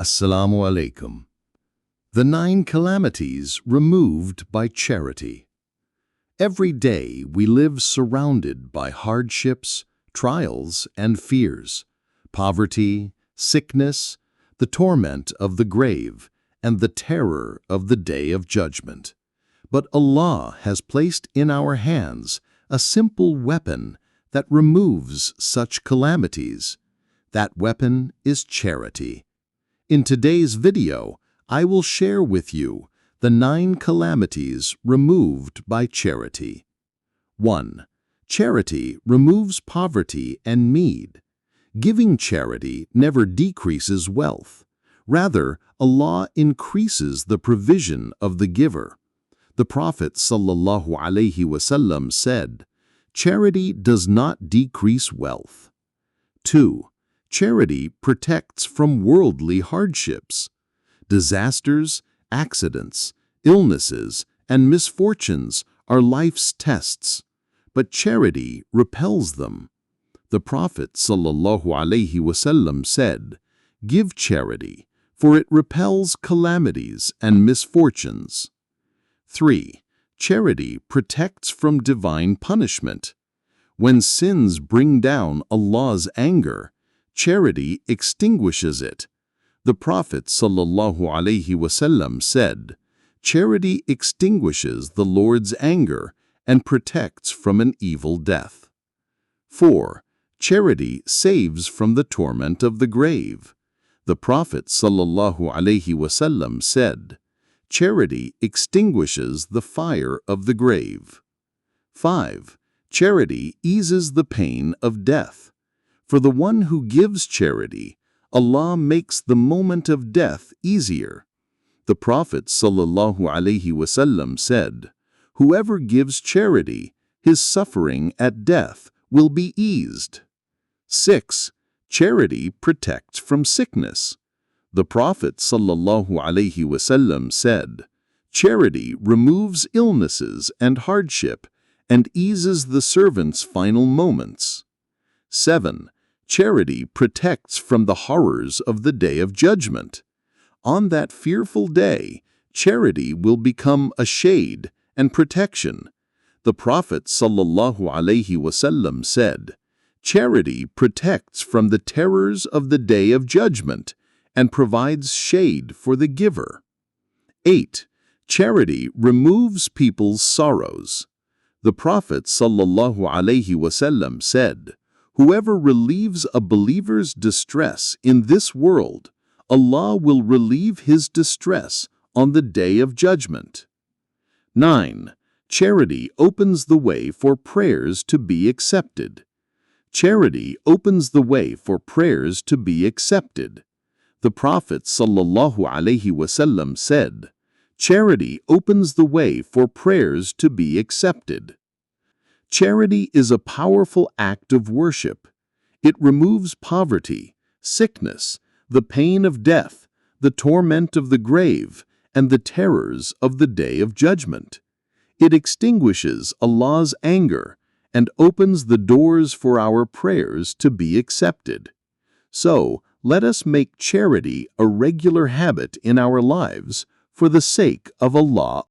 Assalamu alaikum. The 9 calamities removed by charity. Every day we live surrounded by hardships, trials, and fears, poverty, sickness, the torment of the grave, and the terror of the day of judgment. But Allah has placed in our hands a simple weapon that removes such calamities. That weapon is charity. In today's video, I will share with you the 9 calamities removed by charity. 1. Charity removes poverty and need. Giving charity never decreases wealth. Rather, Allah increases the provision of the giver. The Prophet ﷺ said, "Charity does not decrease wealth." 2. Charity protects from worldly hardships. Disasters, accidents, illnesses, and misfortunes are life's tests, but charity repels them. The Prophet ﷺ said, "Give charity, for it repels calamities and misfortunes." 3. Charity protects from divine punishment. When sins bring down Allah's anger, charity extinguishes it. The Prophet ﷺ said, "Charity extinguishes the Lord's anger and protects from an evil death." 4. Charity saves from the torment of the grave. The Prophet ﷺ said, "Charity extinguishes the fire of the grave." 5. Charity eases the pain of death. For the one who gives charity, Allah makes the moment of death easier. The Prophet ﷺ said, "Whoever gives charity, his suffering at death will be eased." 6. Charity protects from sickness. The Prophet ﷺ said, "Charity removes illnesses and hardship and eases the servant's final moments." 7. Charity protects from the horrors of the day of judgment. On that fearful day, charity will become a shade and protection. The Prophet ﷺ said, "Charity protects from the terrors of the day of judgment and provides shade for the giver." 8. Charity removes people's sorrows. The Prophet ﷺ said, "Whoever relieves a believer's distress in this world, Allah will relieve his distress on the day of judgment." 9. Charity opens the way for prayers to be accepted. Charity opens the way for prayers to be accepted. The Prophet ﷺ said, "Charity opens the way for prayers to be accepted." Charity is a powerful act of worship. It removes poverty, sickness, the pain of death, the torment of the grave, and the terrors of the day of judgment. It extinguishes Allah's anger and opens the doors for our prayers to be accepted. So, let us make charity a regular habit in our lives for the sake of Allah